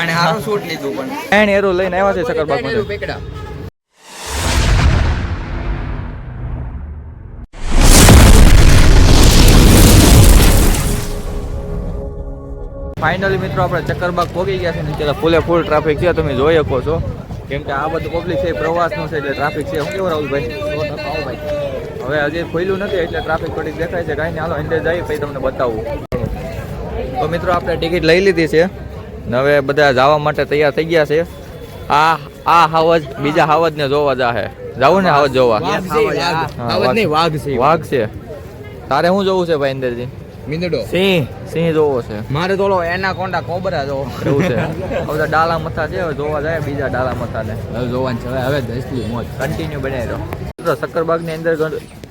આને હારું શૂટ લીધું પણ એન એરો લઈને આવ્યા છે સકરબાગ માં પેકડા ફાઇનલી મિત્રો આપણે ચક્કરબાગ પહોંચી ગયા છે ને અત્યારે ફૂલે ફૂલ ટ્રાફિક છે તમે જોઈ શકો છો કેમ કે આ બધું પબ્લિક છે પ્રવાસનું છે એટલે ટ્રાફિક છે શું કેવું રાહુલભાઈ હવે હજી ખોલ્યું નથી એટલે ટ્રાફિક થોડીક દેખાય છે કાંઈ નહીં હાલો અંદર જઈએ પછી તમને બતાવું તો મિત્રો આપણે ટિકિટ લઈ લીધી છે ને હવે બધા જવા માટે તૈયાર થઈ ગયા છે આ હાવજ બીજા હાવજને જોવા જાહે જાવું ને હાવજ જોવા વાઘ છે તારે શું જોવું છે ભાઈ અંદરથી મીંદડો સિંહ જોવો છે મારે તો એનાકોન્ડા કોબરા જોવો એવું છે બધા ડાલા મથા છે હવે જોવા જાય બીજા ડાલા મથા ને હવે જોવાનું છે હવે દસલી મોજ કન્ટિન્યુ બનાવી દો સક્કરબાગ ની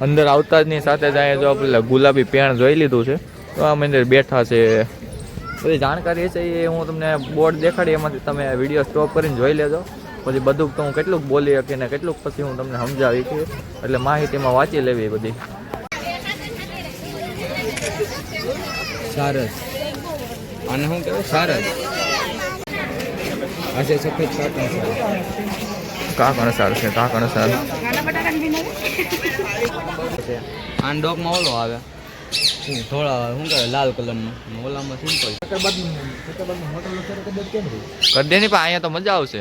અંદર આવતા જ ની સાથે જાય જો આપણે ગુલાબી પેણ જોઈ લીધું છે તો આમ અંદર બેઠા છે બધી જાણકારી છે એ હું તમને બોર્ડ દેખાડી એમાંથી તમે વિડીયો સ્ટોપ કરીને જોઈ લેજો પછી બધું તો હું કેટલુંક બોલી શકી ને કેટલુંક પછી હું તમને સમજાવી કે એટલે માહિતીમાં વાંચી લેવી બધી સારસ આને શું કહેવાય સારસ આ છે સફેદ કાકણ સારું છે કાકણ સારું આન ડોકમાં ઓલો આવે થોડા શું કહેવાય લાલ કલરનો ઓલામાં સિમ્પલ કરી દે ને પણ અહીંયા તો મજા આવશે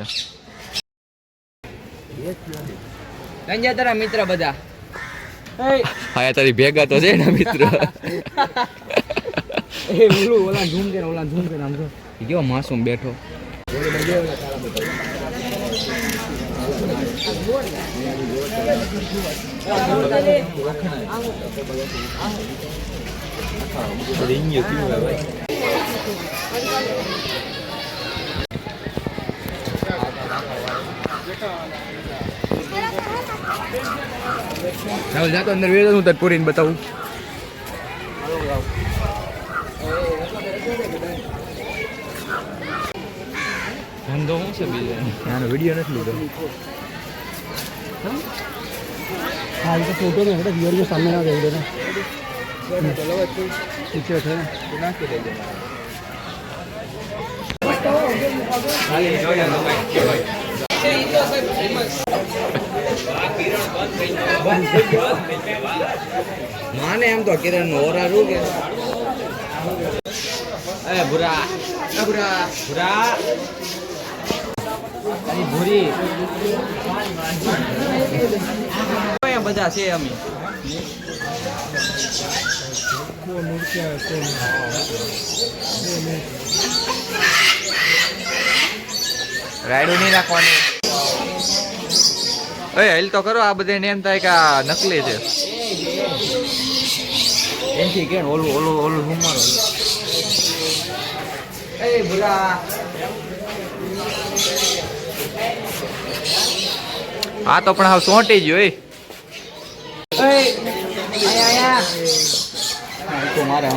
રંજા તારા મિત્ર બધા અહીંયા તારી ભેગા તો છે ને મિત્ર એ બોલું ઓલા ઝૂમ કરે આમ જો કેવો માસૂમ બેઠો રાહુલ જાતો અંદર વેર હું તને પૂરીને બતાવું ધંધો શું છે બીજો આનો વિડીયો નથી લીધો हाँ ये फोटो में है व्यूअर के सामने ना देख देना पीछे है माने हम तो किरण ओरा रू के ए बुरा बुरा बुरा अरे बुरी અહીંયા બધા છે અમે રાયડું નહીં નાખવાની હેલ તો કરો આ બધે એમ થાય કે આ નકલી છે એનથી કે ઓલું ઓલું ઓલું હુમારો એ બુરા આ તો પણ હાવ સોંટી જ હોય તો મારે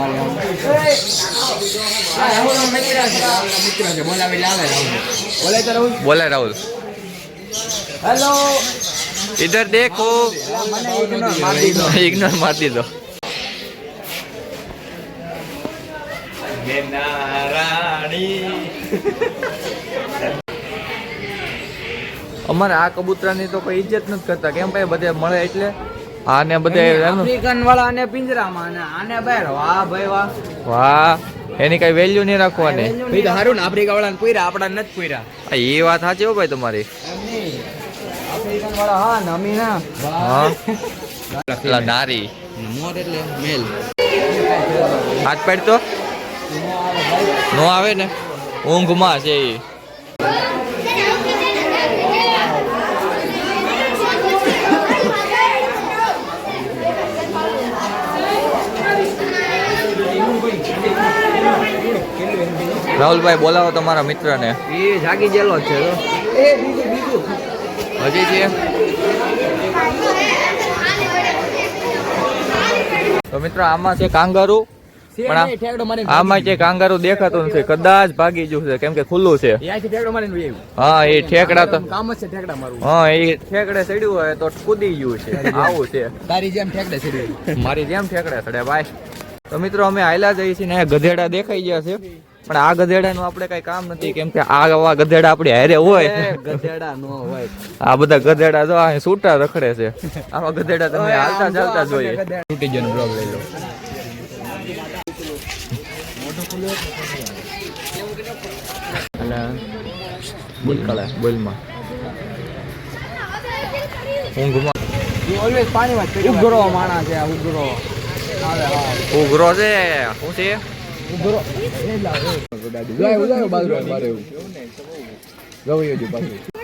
બોલે રાहुल હેલો इधर देखो इग्नोर मार दी दो અમારે આ કબૂતરાની તો કોઈ ઇજ્જત નથી કરતા કેમ ભાઈ બધે મળે એટલે આને બધે આફ્રિકન વાળા આને પિંજરામાં અને આને બહાર વાહ ભાઈ વાહ વાહ એની કઈ વેલ્યુ નહીં રાખવાની એ તો હારું ને આફ્રિકા વાળાને પૂરા આપડા નથી પૂરા એ વાત સાચી હો ભાઈ તમારી આફ્રિકન વાળા હા નમી ના હા પેલા નારી મોર એટલે મેલ હાથ પાડ તો નો આવે ને ઊંઘમાં છે એ રાહુલભાઈ બોલાવો તમારા મિત્રને એ જાગી ગયેલો છે હજી છે તો મિત્રો આમાં છે કાંગારૂ પણ આમાં જે કાંગારૂ દેખાતું નથી કદાચ ભાગી ગયું છે કેમ કે ખુલ્લું છે હા એ ઠેકડા તો કામ જ છે ઠેકડા મારું હા એ ઠેકડે ચડ્યું હોય તો કૂદી ગયું છે આવું છે તારી જેમ ઠેકડે ચડ્યું મારી જેમ ઠેકડે ચડે ભાઈ તો મિત્રો અમે આયલા જઈએ છીએ ને ગધેડા દેખાઈ ગયા છે પણ આ ગધેડાનું આપણે કઈ કામ નથી, કેમ કે આવા ગધેડા આપણી હારે હોય. ગધેડા નો હોય. આ બધા ગધેડા જો અહીં છૂટા રખડે છે. આવા ગધેડા તમે હાલતા ચાલતા જોઈએ. તૂટી ગયો બ્લોગ લઈ લો. બોલમાં ઊંઘમાં ઓલવેઝ પાણીમાં ઉઘરો માણા છે આ ઉઘરો. ઉઘરો છે શું છે? ઉઘરો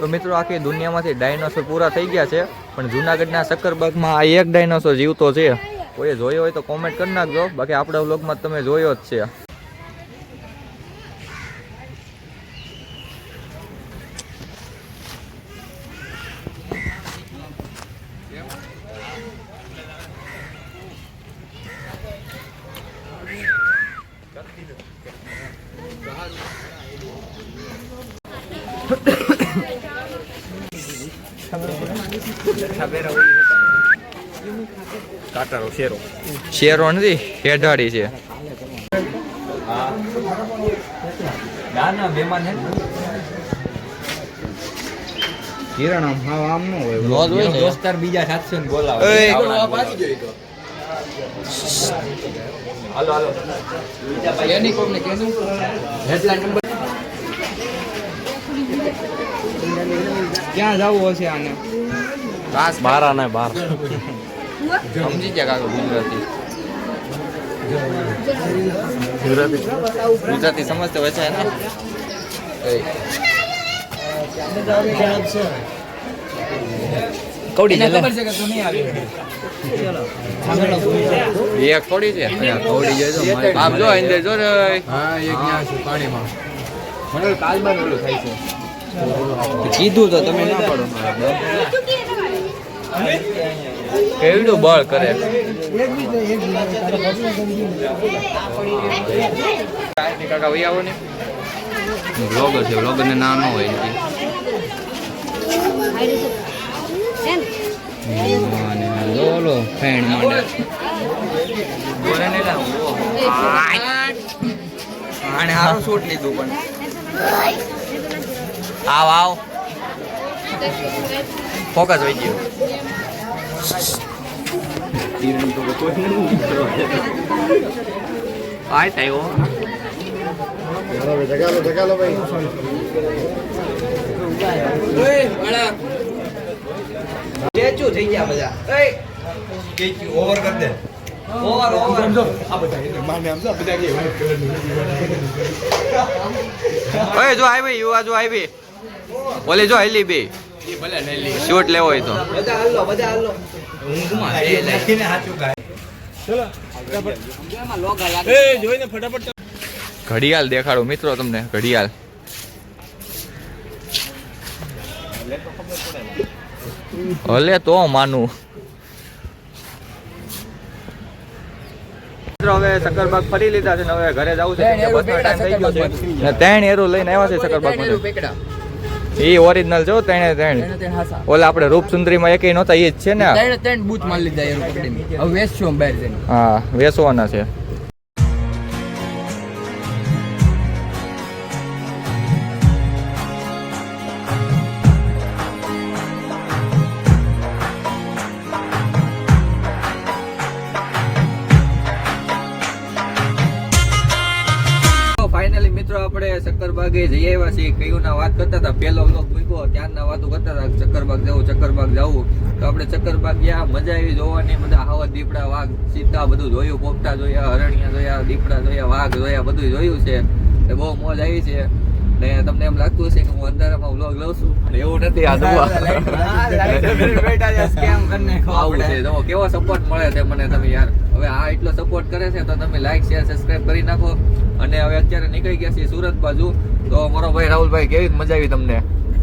તો મિત્રો આખી દુનિયામાંથી ડાયનોસોર પૂરા થઈ ગયા છે, પણ જુનાગઢના સક્કરબાગમાં આ એક ડાયનોસોર જીવતો છે. કોઈએ જોયો હોય તો કોમેન્ટ કરી નાખજો, બાકી આપણા વ્લોગમાં તમે જોયો જ છે. શેરો નથી, હેઠાડી છે. કિરણ આમ હા આમ નો હોય. રોજ હોય ને. દોસ્તાર બીજા સાથે ને બોલાવે. હાલો એની કોમને કહેશું હેડલાઇન નંબર ક્યાં જવું હશે આને? બાર ને બાર સમજી ગયા કાકા. ગુજરાતી સમજते वैसे है ना. કૌડી ને ખબર છે કે તું નહીં આવી. એક થોડી છે. કૌડી જોઈજો. આપ જો અંદર જો રે. હા એક ન્યા છે પાણીમાં. મને કાલબાન ઓલું થાય છે. કીધું તો તમે ના પાડો. કેવડું બળ કરે. કાકા વહી આવો ને. વ્લોગર છે, વ્લોગર ને નામ ન હોય ને ઓલો ફેણ માંડે બોલે ને લા. આને હારો શોટ લીધું પણ આવ આવ ફોકસ હોય ગયો. આય તાયો જગાલો ભાઈ. સ્ટેચ્યુ થઈ ગયા બધા. સ્ટેચ્યુ ઓવર કર દે. ઓવર ઓવર આ બધા માને આમ જો બધા કે ઓય જો આવી યુવા જો આવી ઓલે જો હેલી બે ઈ ભલે નેલી શોટ લેવો હોય તો બધા હાલો ઊંઘમાં એ લખીને સાચું ગાય. ચલો એમાં લોગા લાગે. એ જોઈને ફટાફટ ઘડિયાળ દેખાડો મિત્રો તમને. ઘડિયાળ હલે તો માનું. મિત્રો હવે સક્કરબાગ ફરી લીધા છે ને હવે ઘરે જવું છે, કેમ કે બસનો ટાઈમ થઈ ગયો છે. ને 3 એરો લઈને આવ્યા છે સક્કરબાગ પેકડા એ ઓરિજિનલ છે. 3 ઓલા આપણે રૂપસુંદરીમાં એકેય નહોતા એ જ છે ને. ત્રણ બૂથ માર લીધા એરો પકડીને. હવે વેચશું બહાર જઈને. હા વેચવાના છે. ફાઇનલી મિત્રો આપણે સક્કરબાગે જઈ આવ્યા છીએ. કયું ના વાત કરતા હતા, પહેલો વ્લોગ મૂક્યો ત્યારના વાતો કરતા હતા સક્કરબાગ જવું તો આપણે સક્કરબાગ ગયા. મજા આવી જોવાની. બધા હાવત દીપડા વાઘ સીતા બધું જોયું. પોપટા જોયા, હરણિયા જોયા, દીપડા જોયા, વાઘ જોયા, બધું જોયું છે. એ બહુ મોજ આવી છે. ને તમને એમ લાગતું હશે કે હું અંધારામાં વ્લોગ લઉં છું, પણ એવું નથી. આ આવું છે. જો કેવો સપોર્ટ મળે છે મને તમે યાર. હવે આ એટલો સપોર્ટ કરે છે તો તમે લાઈક શેર સબસ્ક્રાઇબ કરી નાખો. અને હવે અત્યારે નીકળી ગયા છીએ સુરત બાજુ. તો મારો ભાઈ રાહુલભાઈ કેવી મજા આવી તમને?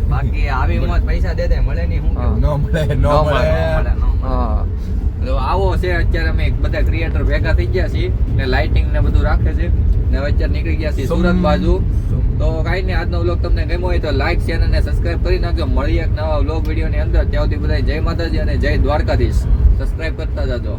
બાકી આવી મોત પૈસા દે મળે નહીં. હું હા. ન મળે. હા તો આવો છે અત્યારે અમે બધા ક્રિએટર ભેગા થઈ ગયા છીએ ને લાઇટિંગ ને બધું રાખે છે ને હવે અત્યારે નીકળી ગયા છીએ સુરત બાજુ. તો કાંઈ નહીં, આજનો વ્લોગ તમને ગમ્યો હોય તો લાઈક શેર અને સબસ્ક્રાઇબ કરી નાખજો. મળીએ એક નવા વ્લોગ વિડીયોની અંદર. ત્યાં સુધી બધા જય માતાજી અને જય દ્વારકાધીશ. સબસ્ક્રાઇબ કરતા જાજો.